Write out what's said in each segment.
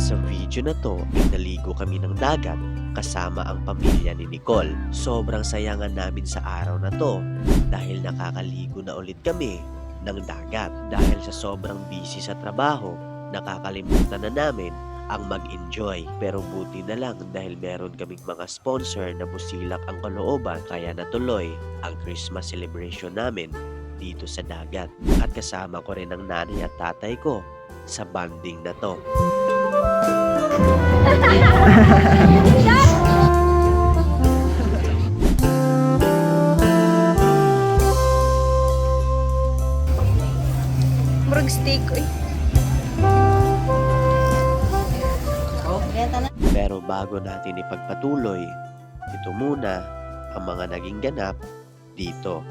At sa video na to, naligo kami ng dagat kasama ang pamilya ni Nicole. Sobrang saya nga namin sa araw na to dahil nakakaligo na ulit kami ng dagat. Dahil sa sobrang busy sa trabaho, nakakalimutan na namin ang mag-enjoy. Pero buti na lang dahil meron kaming mga sponsor na busilak ang kalooban, kaya natuloy ang Christmas celebration namin dito sa dagat. At kasama ko rin ang nanay at tatay ko sa banding na to. Murag steak eh. Pero bago natin ipagpatuloy, ito muna ang mga naging ganap dito.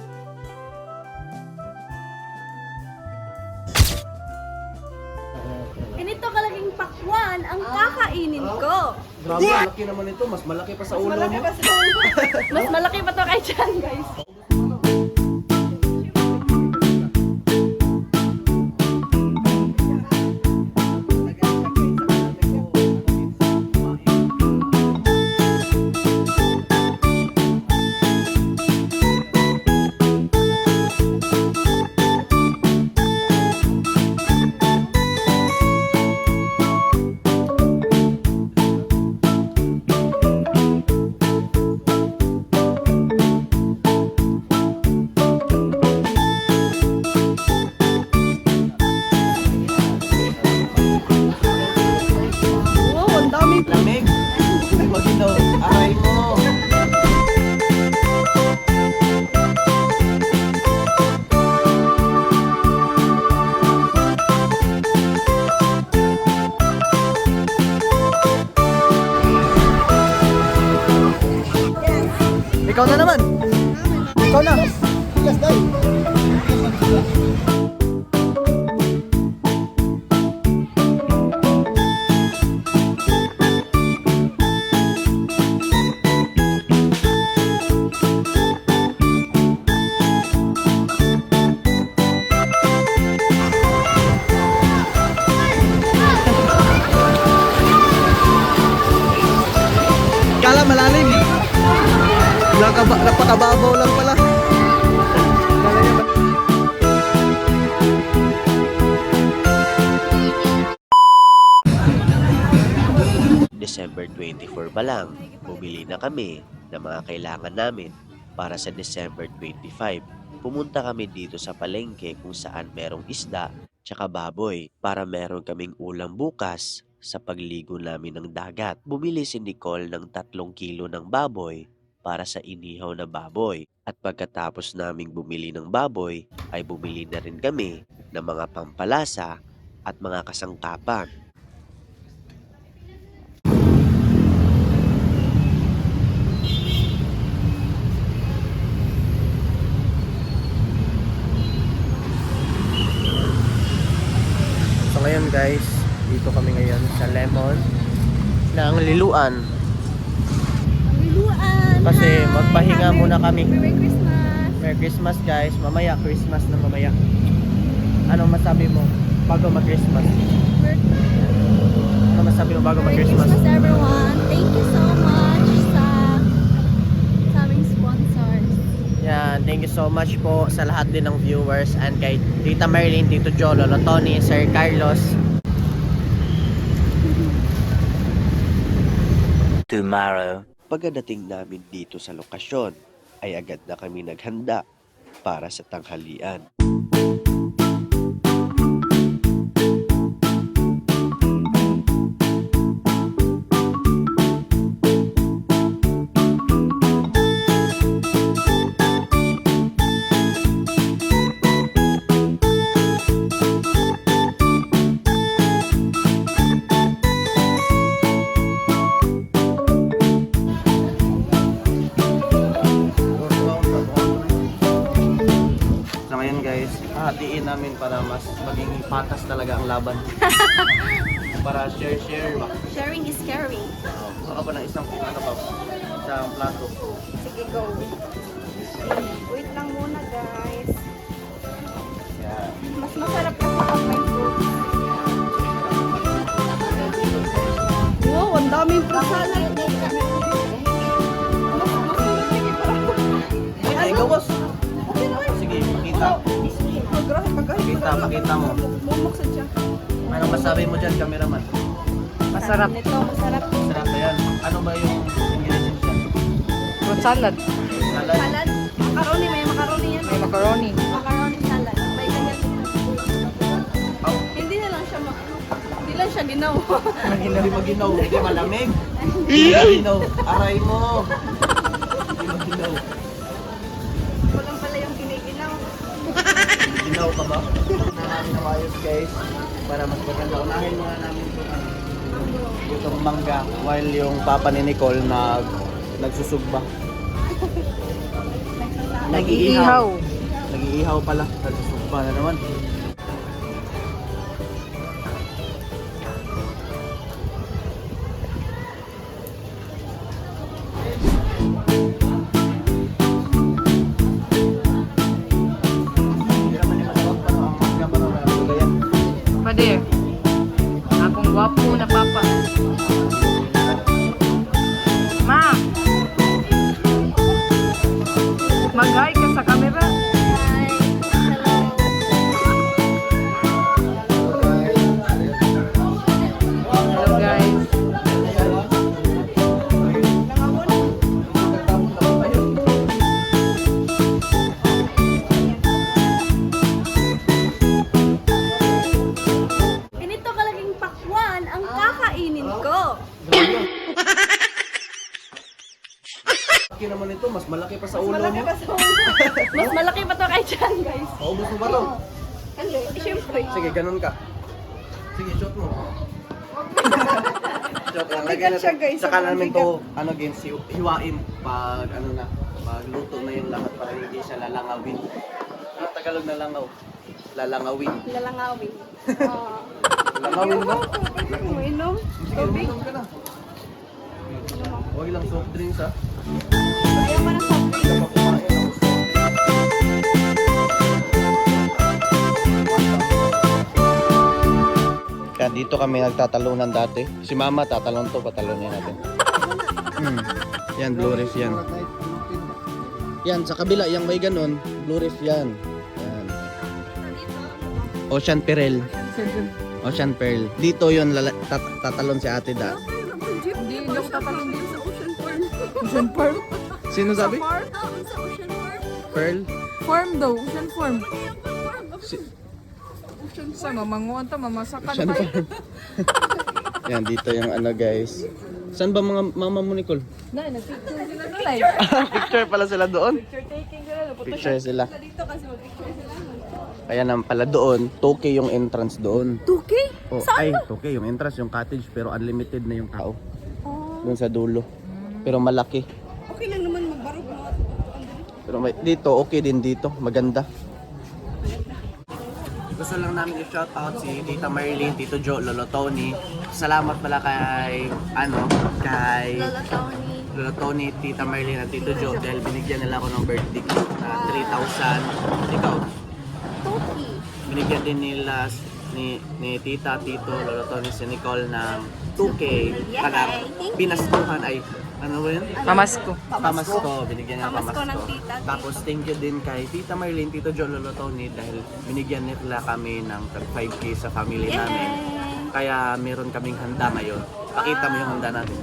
Ganito kalaking pakwan ang kakainin ko. Grabe, malaki naman ito. Mas malaki pa sa ulo mo. Mas malaki pa to kay Chan, guys. Lamig. Huwag ito. Aray mo. Ikaw na naman. Ikaw na. Yes, dahil. Kala malalim. Napakababaw lang pala. December 24 pa lang, bumili na kami ng mga kailangan namin para sa December 25. Pumunta kami dito sa palengke kung saan merong isda tsaka baboy para meron kaming ulam bukas sa pagligo namin ng dagat. Bumili si Nicole ng 3 kilo ng baboy para sa inihaw na baboy. At pagkatapos naming bumili ng baboy, ay bumili na rin kami ng mga pampalasa at mga kasangkapan. So ngayon guys, dito kami ngayon sa Lemon ng Liluan. Liluan! Kasi magpahinga muna kami. Merry Christmas! Merry Christmas guys. Mamaya, Christmas na mamaya. Anong masabi mo bago mag-Christmas? Ano masabi mo bago Merry mag-Christmas? Christmas everyone! Thank you so much sa aming sponsors. Yan, thank you so much po sa lahat din ng viewers and kay Tita Marilyn, Tito Joe, Lolo Tony, Sir Carlos. Tomorrow. Pagdating namin dito sa lokasyon, ay agad na kami naghanda para sa tanghalian. Hatiin namin para mas maging patas talaga ang laban. Para share ba? Sharing is caring. Baka ba ng isang plato? Sige, go. Wait lang muna, guys. Yeah. Mas masarap kasi pag may fruits. daming salad. Ay, gawas. Sige, pakita. Pakita mo. Mumuksan siya. Anong masabi mo dyan, cameraman? Masarap. Ito, masarap. Sarap na yan. Ano ba yung ingredients dyan? Fruit salad. Salad? Salad. Macaroni, may macaroni yan. May macaroni. Macaroni salad. May ganyan. Oh, Hindi na lang siya hindi lang siya ginaw. hindi maginaw. Hindi malamig. Hindi maginaw. Aray mo. Hindi maginaw. Walang pala yung kiniginaw. Ginaw ka ba? Namin ang ayos guys. Para mas maganda. Unahin muna namin itong mangga while yung papa ni Nicole nagsusugba. Nag-iihaw. Nag-iihaw pala. Nagsusugba na naman. Hindi naman yung masarap pa no? Ang mangga pa no? Ganyan. Pader. Akong gwapo na papa. Ma! Mag-hi ka sa camera. Hi. Hello. Hello guys. Ganito kalaging pakwan ang kakainin ko. Laki naman ito, mas malaki pa sa ulo mo. Mas malaki pa to kay Chan, guys. Paubos mo ba to? Ano? Siyempre. Sige, ganun ka. Sige, shot mo. Shot lang. Mabigat siya, guys. Saka Sobrang namin to, ano games, hiwain pag ano na, pag luto na yung lahat para hindi siya lalangawin. Ano Tagalog na langaw? Lalangawin. Lalangawin. Lalangawin ba? Uminom. Sige, uminom ka na. Huwag lang soft drinks ha. Ayaw mo ng soft drinks. Kaya dito kami nagtatalunan dati. Si Mama tatalon to, patalunin natin. Yan, blue reef yan. Yan, sa kabila, yung may ganon, blue reef yan. Yan. Ocean Perel. Ocean Pearl. Dito yun, tatalon si Ate Da. Hindi ako tatalong din sa ocean farm. Ocean farm? Sino sabi? Sa ocean farm. Pearl? Farm daw. Ocean farm. Si- Sa mamanguan to, mamasakan Ocean tayo. Farm. Yan, dito yung ano guys. Saan ba mga mama mo, Nicole? Nay, nag-picture sila na live. Picture pala sila doon. Picture taking sila. Picture sila. Dito kasi mag-picture sila. Kaya naman pala doon, 2K yung entrance doon. 2K? Oh, ay, 2K yung entrance, yung cottage, pero unlimited na yung tao. Oh. Doon sa dulo. Pero malaki. Okay lang naman magbarog mga. Pero dito, okay din dito. Maganda. Gusto lang namin i-shoutout si Tita Marilyn, Tito Joe, Lolo Tony. Salamat pala kay, kay Lola Tony. Lolo Tony, Tita Marilyn at Tito Joe dahil binigyan nila ako ng birthday gift na 3,000. Ikaw, Toki. binigyan din nila ni Tita, Tito, Lolo Tony, si Nicole ng 2K. Yay! Taga pinastuhan ay, ano ba yun? Pamasko. Pamasko, binigyan niya ng Pamasko pamasko. ng tita. Tapos thank you din kay Tita Marilyn, Tito Joe, Lolo Tony dahil binigyan nila kami ng 5K sa family namin. Kaya meron kaming handa ngayon. Pakita mo yung handa natin.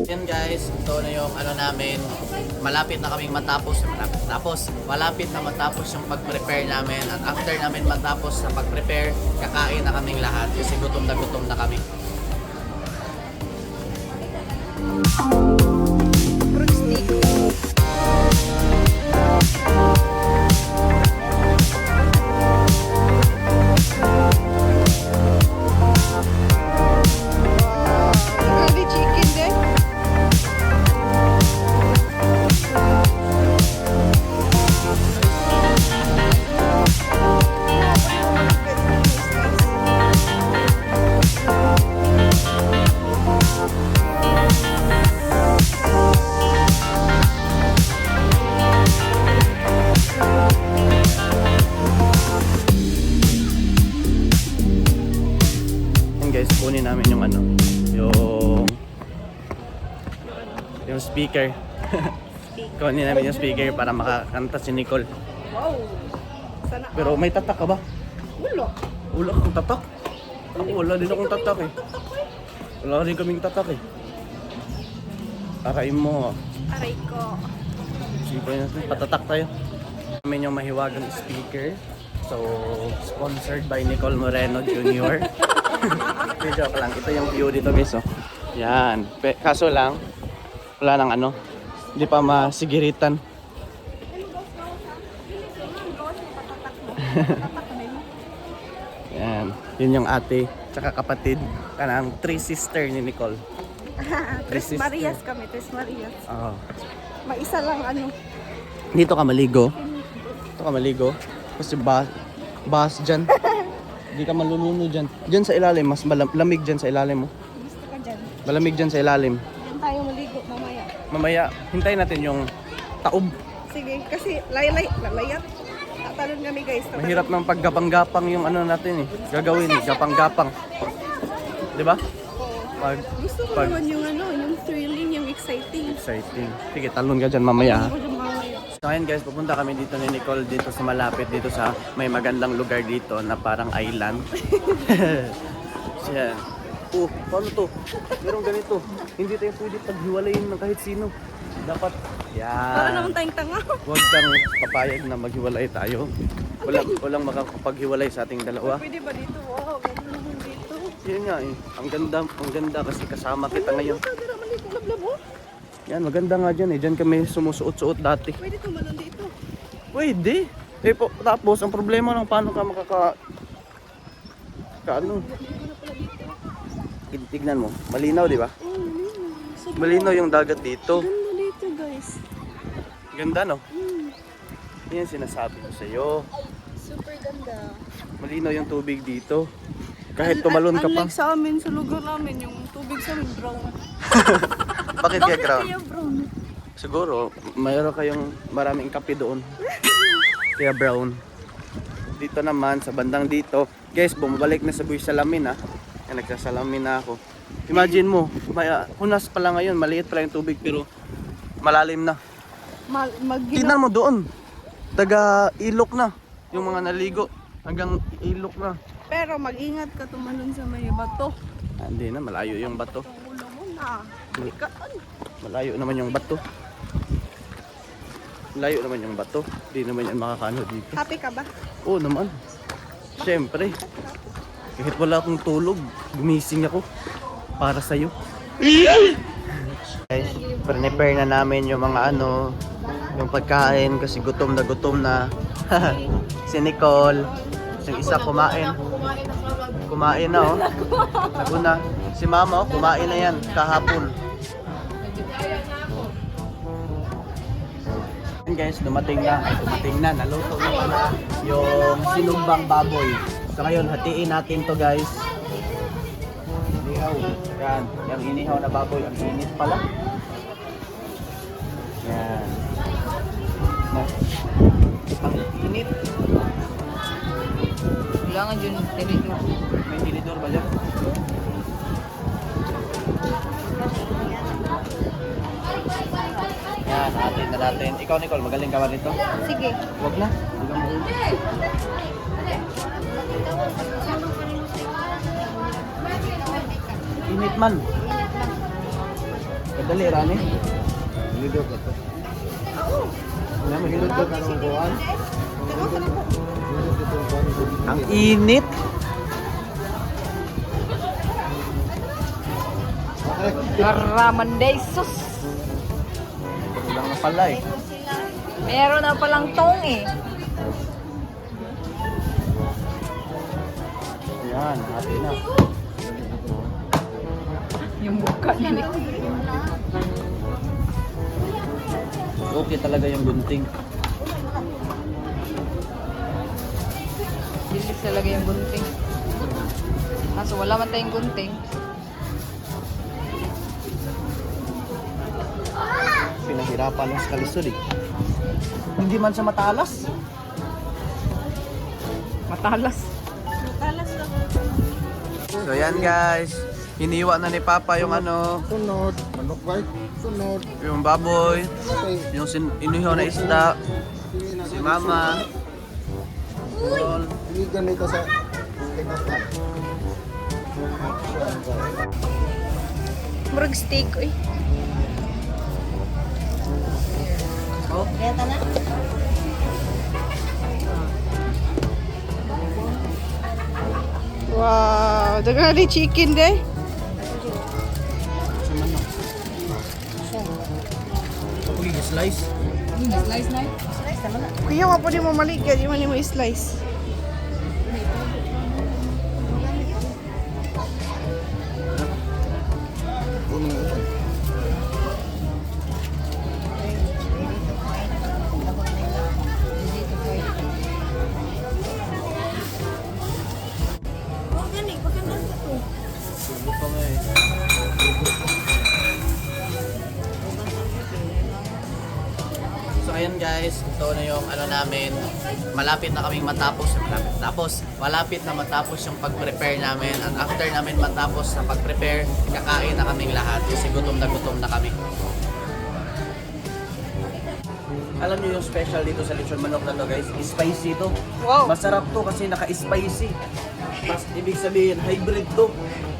Yan guys, ito na yung ano namin. Malapit na kaming matapos na matapos yung pag-prepare namin. At after namin matapos sa pag-prepare, kakain na kaming lahat kasi gutom na kami. Fruit stick. Grabe chicken din. guys, kunin namin yung ano, yung speaker. Kunin namin yung speaker para makakanta si Nicole. Wow. Sana. Pero may tatak ka ba? Wala. Wala kang tatak. Ako wala din akong tatak eh. Wala rin kaming tatak eh. Arayin mo. Aray ko. Sige na, patatak tayo. Namin yung mahiwagang speaker. So, sponsored by Nicole Moreno Jr. Joke lang. Ito yung view dito guys. Oh. Yan. Kaso lang, wala nang ano. Hindi pa masigiritan. Yan. Yun yung ate. Tsaka kapatid. Kanang three sister ni Nicole. Tres Marias kami, Tres Marias. Oo. Maisa lang ano. Dito ka maligo. Dito ka maligo. Kasi bus dyan. Hindi ka maluluno dyan. Dyan sa ilalim, mas malamig dyan sa ilalim mo. Gusto ka dyan. Malamig dyan sa ilalim. Diyan tayo maligo mamaya. Mamaya, hintayin natin yung taob. Sige, kasi lalayat. Tatalon kami guys. Tatalon. Mahirap ng paggapang-gapang yung ano natin eh. Gagawin eh, gapang-gapang. Diba? Pag Gusto ko pag- naman yung ano, yung thrilling, yung exciting. exciting. Sige, talon ka dyan mamaya ha. Ako dyan mamaya. So ngayon guys, pupunta kami dito ni Nicole dito sa malapit dito sa may magandang lugar dito na parang island. Siya. Oh, paano to? Merong ganito. Hindi tayo pwede paghiwalayin ng kahit sino. Dapat, Para yan. naman tayong tanga. Huwag kang papayag na maghiwalay tayo. Walang makakapaghiwalay sa ating dalawa. Pwede ba dito? Wow, ganda naman dito. Yun nga eh. Ang ganda kasi kasama kita ngayon. Tara, maligo, lablabo. Yan, maganda nga dyan eh. Dyan kami sumusuot-suot dati. Pwede tumalon dito. Pwede. Eh, tapos, ang problema ng paano ka ano? Tignan mo. Malinaw, di ba? Oh, so, Malinaw yung dagat dito. ganda dito guys. Ganda, no? Yan sinasabi ko sa'yo. Super ganda. Malinaw yung tubig dito. Kahit tumalon ka pa. Unlike sa amin, sa lugar namin, yung tubig sa amin brown. Bakit kaya ground? Kaya brown? Siguro, mayroon kayong maraming kape doon. Kaya brown. Dito naman, sa bandang dito. Guys, bumabalik na sa buhay salamin ha. Yan, nagsasalamin na ako. Imagine mo, hunas pa lang ngayon, maliit pa lang yung tubig pero malalim na. Tingnan mo doon. Taga ilok na. Yung mga naligo. Hanggang ilok na. Pero mag-ingat ka tumalon sa may bato. Hindi na, malayo yung bato. Ang ulo mo na. Ikaan. Malayo naman yung bato. Malayo naman yung bato. Hindi naman yan makakano dito. Happy ka ba? Oo naman. Siyempre. Kahit wala akong tulog, gumising ako. Para sa'yo. Guys, prepare na namin yung mga ano, yung pagkain kasi gutom na. Si Nicole, yung isa kumain. Kumain na oh. Naguna. Si Mama oh, kumain na yan kahapon. Yun guys, dumating na, naluto na pala yung sinumbang baboy. So ngayon, hatiin natin to guys. Inihaw. Yan, yung inihaw na baboy, ang init pala. Yan. Ang init. Kailangan dyan tinidor. May tinidor ba dyan? Yan, hatiin na natin. Ikaw Nicole, magaling ka ba dito? Sige. Huwag na. Hindi ka marunong. Init man. Kadali, Rani. Hilod ka to. Wala mo, hilod ka ng kuhan. Ang init. Karaman day sus. Lang na pala eh. Meron na palang tong eh. Yan, hati na. Yung buka ni Okay talaga yung gunting. Dilis talaga yung gunting. Kaso wala man tayong gunting. Pinahirapan ng kalisod eh. Hindi man siya matalas. Matalas. Talas lang. So yan guys, hiniwa na ni Papa yung ano, Sunod. Manok ba? Sunod. yung baboy, Okay. yung inihaw na isda, si Mama. All. Hindi ganito sa tinapa. Murag steak, uy. Oh, Wow, dagan ni chicken day. okay, slice. Kuya, wa po ni mo maligyan, di man ni mo i-slice. Subo pa nga eh. So ayan guys, ito na yung ano namin. Malapit na kaming matapos. Malapit na matapos yung pag-prepare namin. At after namin matapos sa pag-prepare, kakain na kaming lahat kasi gutom na kami. Alam niyo yung special dito sa lechon manok na to guys, spicy to. Wow. Masarap to kasi naka-spicy. Mas ibig sabihin hybrid to.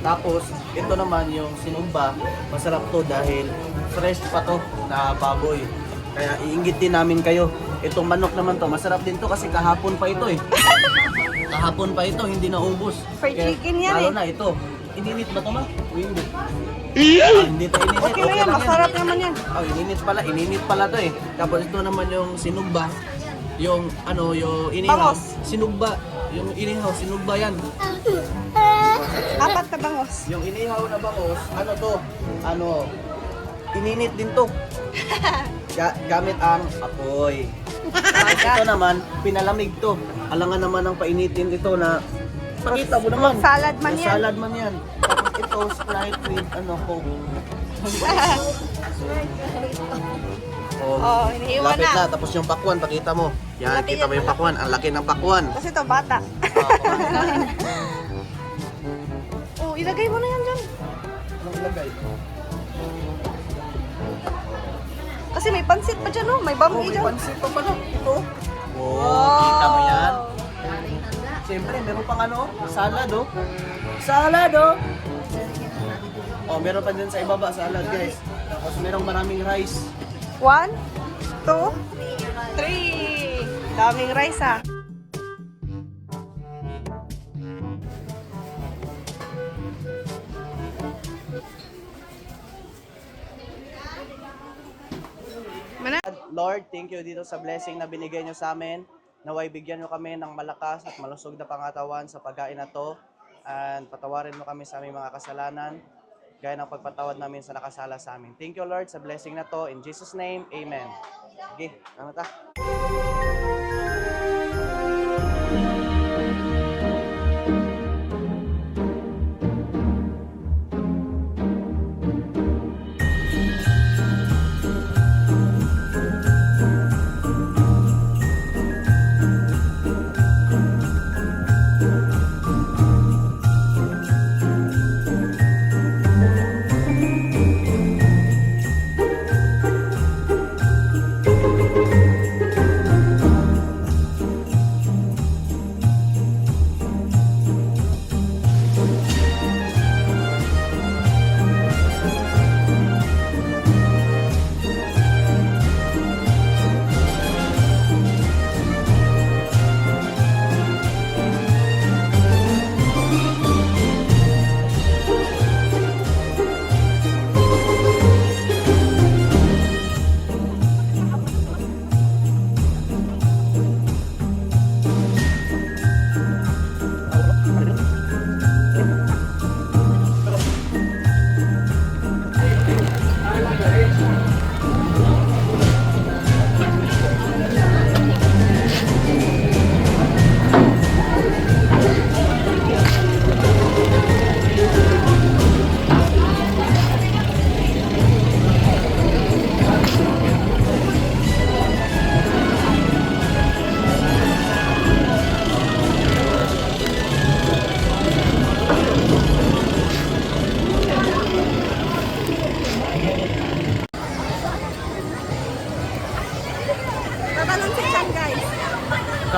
Tapos ito naman yung sinumba, masarap to dahil fresh pa to na baboy. Kaya iinggit din namin kayo. Itong manok naman to, masarap din to kasi kahapon pa ito eh. Kahapon pa ito, hindi naubos. Fried chicken yan lalo eh. na ito. Ininit ba to ma? O hindi? Hindi to ininit. Okay na yan, lang masarap naman yan. Oh, ininit pala to eh. Tapos ito naman yung sinugba. Yung ano, yung inihaw. Bangos. Sinugba. Yung inihaw, sinugba yan. Apat na bangos. Yung inihaw na bangos, ano to? Ano, ininit din to. Gamit ang apoy. Tapos ito naman, pinalamig to. Alangan naman ang painitin ito na pakita mo naman. Salad man yan. Salad man yan. Tapos ito, Sprite with ano, Coke. Oh, iniiwan Lapit na. na. Tapos yung pakwan, pakita mo. Yan, Laki kita mo yan. yung pakwan. Ang laki ng pakwan. Kasi ito, bata. Oh, ilagay mo na yan dyan. Anong lagay? Kasi may pansit pa dyan, oh. May bambi May dyan. pansit pa pala. Ito. Oh, kita mo yan. Siyempre, meron pang ano, salad oh. Salad oh. Oh, meron pa din sa ibaba, salad guys. Tapos merong maraming rice. 1, 2, 3. Daming rice, ah. Lord, thank you dito sa blessing na binigay nyo sa amin. Naway bigyan nyo kami ng malakas at malusog na pangatawan sa pagkain na to. And patawarin mo kami sa aming mga kasalanan, gaya ng pagpatawad namin sa nakasala sa amin. Thank you Lord sa blessing na to. In Jesus' name, Amen. Okay, ano ta?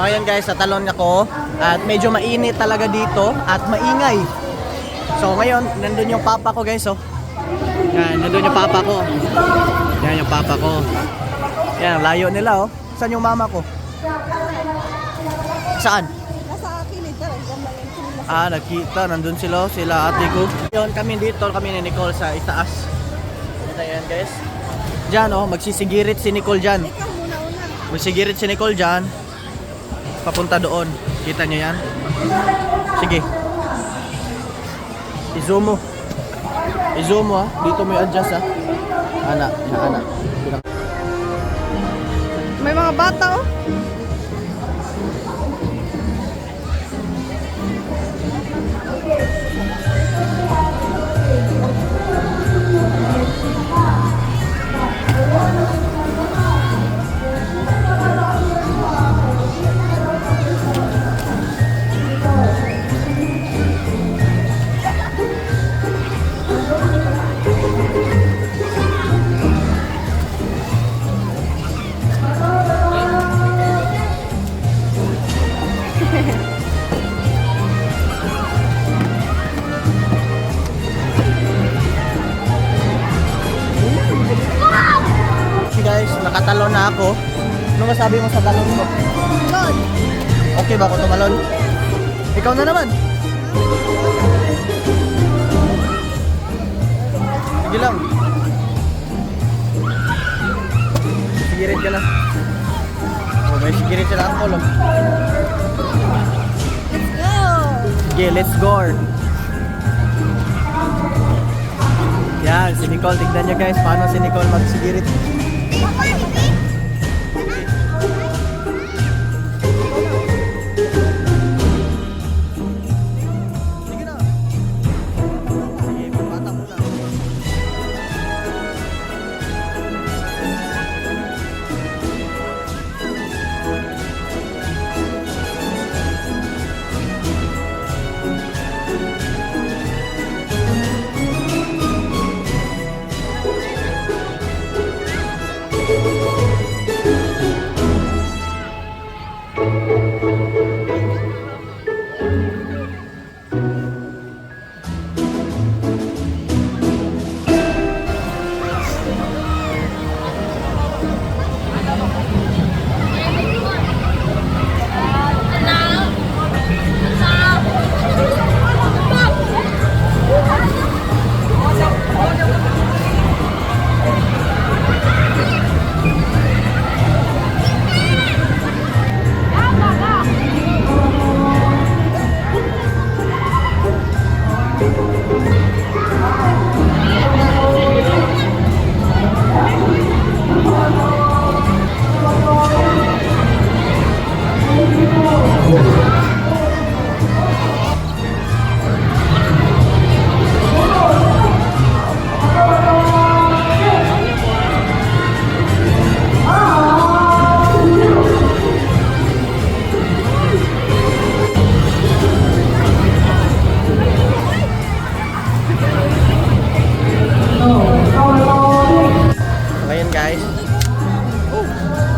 ngayon guys, sa talon ako at medyo mainit talaga dito at maingay. So ngayon, nandun yung papa ko guys, oh. Yan, nandun yung papa ko. Yan yung papa ko. Yan, layo nila, oh. Saan yung mama ko? Saan? Nasa kilid talaga. Ah, nakita. Nandun sila, sila ate ko. Yun, kami dito, kami ni Nicole sa itaas. Ayan guys. Diyan, oh, magsisigirit si Nicole dyan. Ikaw muna una. Magsigirit si Nicole dyan. Papunta doon. Kita nyo yan? Sige. I-zoom mo. I-zoom mo, ha. Dito mo i-adjust, ha. Ana. May mga bata oh. Guys, nakatalon na ako. Ano masabi mo sa talon ko? Lord. Okay ba ako tumalon? Ikaw na naman. Sige lang. Sigirit ka na. Oh, may sigirit sila ang kolong. Let's go. Sige, let's go. Yan, si Nicole. Tignan nyo guys, paano si Nicole magsigirit. Sige na. Sige, bata mo na. Ngayon guys. Oh,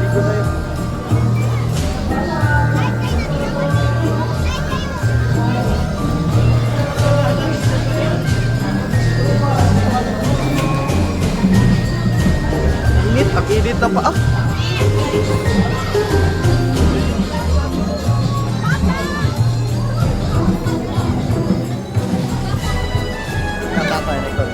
ligo tayo. Init, ang init na pa. Tama na ito.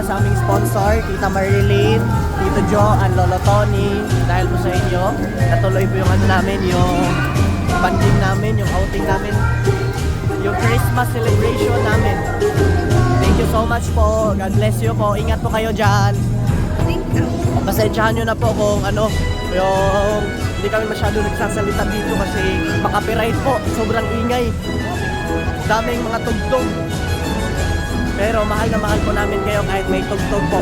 sa aming sponsor, Tita Marilyn, Tito Joe, and Lolo Tony. Dahil po sa inyo, natuloy po yung ano namin, yung banding namin, yung outing namin, yung Christmas celebration namin. Thank you so much po. God bless you po. Ingat po kayo dyan. Thank you. Pasensyahan nyo na po kung ano, yung hindi kami masyado nagsasalita dito kasi makapiright po. Sobrang ingay. Daming mga tugtog. Pero mahal na mahal po namin kayo kahit may tugtog po.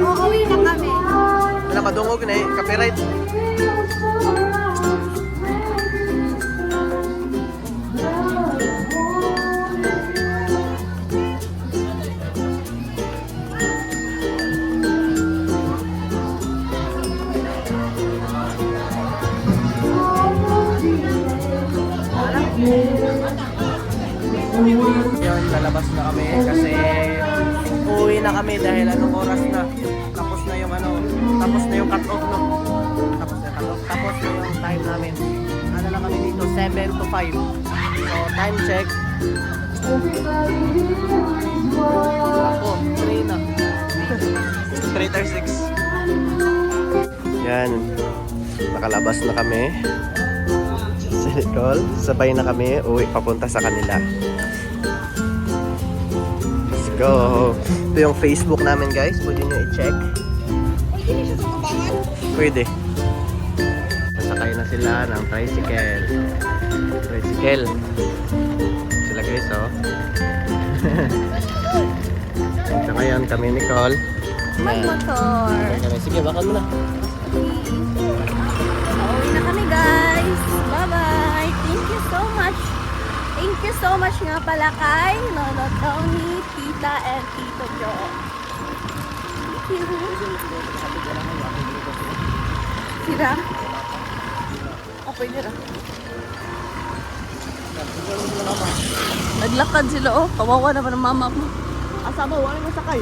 Uuwi na kami. Wala madungog na eh, copyright. Yun, lalabas na kami kasi uuwi na kami dahil anong oras na. Tapos na yung ano, tapos na yung cut-off no. Tapos na cut-off, tapos na yung time namin. Ano lang kami dito, 7 to 5. So, time check. Ako, 3 na. 3:36. Yan, nakalabas na kami. Si Nicole, sabay na kami, uwi papunta sa kanila. Let's go! Ito yung Facebook namin guys, pwede nyo i-check. Pwede. Nasakay na sila ng tricycle. Tricycle. Sila guys oh. So ngayon kami Nicole. Magmotor. Sige, bakal mo na. Uuwi na kami guys. Bye-bye. Thank you so much. Thank you so much nga pala kay Lolo Tony, Tita, and Tito Joe. Thank you. Sira? O, pwede ra. Naglakad sila oh. Kawawa naman ang mama ko. Asa mo? Wala mo sakay.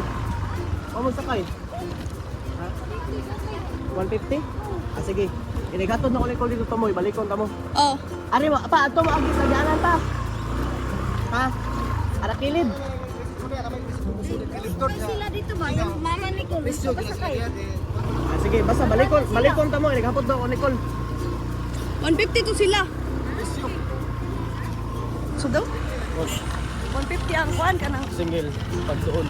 Wala mo sakay. Ha? 150? Ah, sige. Inigatod na ko Nicole dito to mo. Balikon ta mo. Oh. Ari mo, pa, ito mo ang gisagyanan pa. Ha? Ara kilid. Sila dito ba? Yung mama ni Cole. Pasakay. Ah, sige, basta balikon. Balikon ta mo. Inigapod na ko Nicole. 150 to sila. So daw? 150 ang kuhan ka ng Single. Pagsuon.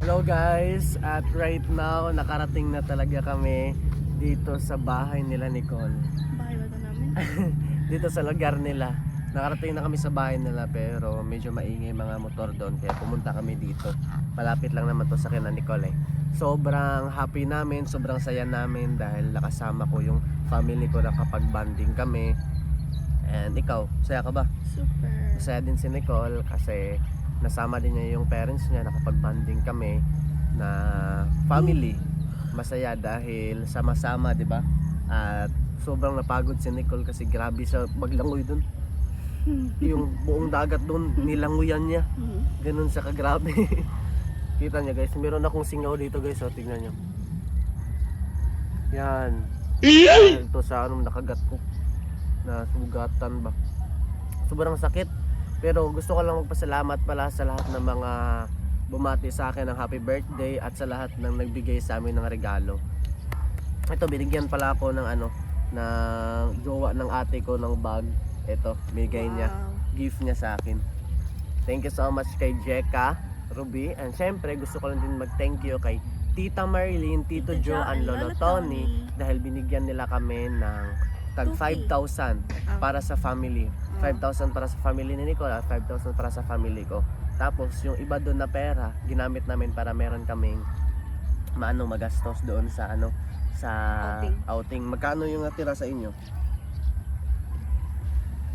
Hello guys, at right now nakarating na talaga kami dito sa bahay nila Nicole. bahay ba ito namin? Dito sa lugar nila. Nakarating na kami sa bahay nila pero medyo maingay mga motor doon kaya pumunta kami dito. Malapit lang naman to sa kina Nicole eh. Sobrang happy namin, sobrang saya namin dahil nakasama ko yung family ko, nakapag-banding kami. And ikaw, saya ka ba? Super. Masaya din si Nicole kasi nasama din niya yung parents niya, nakapag-banding kami na family. Masaya dahil sama-sama, 'di ba? At sobrang napagod si Nicole kasi grabe sa maglangoy doon. Yung buong dagat doon nilanguyan niya. Ganun sa kagrabe. Kita niyo guys, meron akong singaw dito guys, oh, tingnan niyo. Yan. Ito sa anong nakagat ko. Na sugatan ba. Sobrang sakit. Pero gusto ko lang magpasalamat pala sa lahat ng mga bumati sa akin ng happy birthday at sa lahat ng nagbigay sa amin ng regalo. Ito, binigyan pala ako ng ano, na jowa ng ate ko ng bag. Ito, bigay niya. Gift niya sa akin. Thank you so much kay Jeka, Ruby. And syempre, gusto ko lang din mag-thank you kay Tita Marilyn, Tito Joe, and Lolo Tony dahil binigyan nila kami ng tag 5,000 para sa family. 5,000 para sa family ni Nicole at 5,000 para sa family ko. Tapos yung iba doon na pera, ginamit namin para meron kaming magastos doon sa sa outing. Magkano yung natira sa inyo?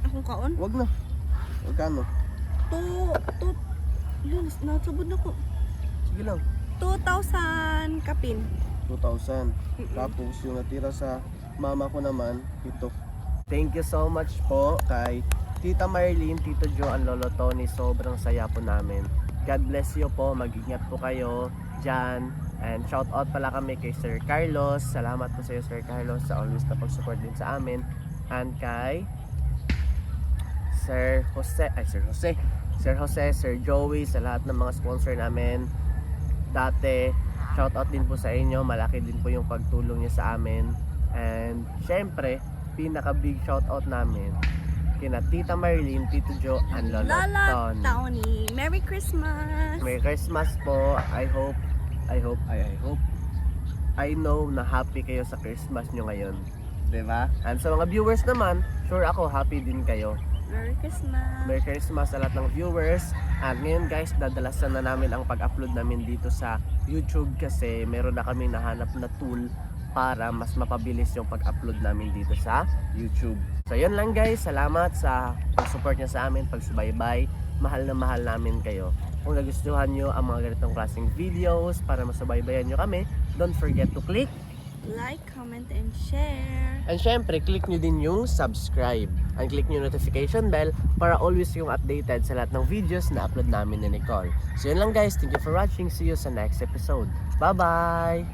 Akong kaon? Wag na. Magkano? Yun, nasabod na ko. Sige lang. 2,000 kapin. 2,000. Tapos yung natira sa mama ko naman, ito. Thank you so much po kay Tita Marilyn, Tito Joe, and Lolo Tony. Sobrang saya po namin. God bless you po. Mag-ingat po kayo dyan. And shout out pala kami kay Sir Carlos. Salamat po sa iyo, Sir Carlos, sa always na pag-support din sa amin. And kay Sir Jose, Sir Joey, sa lahat ng mga sponsor namin dati. Shout out din po sa inyo. Malaki din po yung pagtulong niyo sa amin. And syempre, pinaka big shout out namin kina Tita Marilyn, Tito Joe, and Lolo Tony. Merry Christmas! Merry Christmas po. I know na happy kayo sa Christmas nyo ngayon. Diba? And sa mga viewers naman, sure ako happy din kayo. Merry Christmas! Merry Christmas sa lahat ng viewers. At ngayon guys, dadalasan na namin ang pag-upload namin dito sa YouTube kasi meron na kami nahanap na tool para mas mapabilis yung pag-upload namin dito sa YouTube. So yun lang guys, salamat sa pag-support nyo sa amin, pag-subaybay. Mahal na mahal namin kayo. Kung nagustuhan nyo ang mga ganitong klaseng videos para masubaybayan nyo kami, don't forget to click Like, comment, and share. and syempre, click nyo din yung subscribe and click nyo notification bell para always yung updated sa lahat ng videos na upload namin ni Nicole. So yun lang guys, thank you for watching. See you sa next episode. Bye-bye!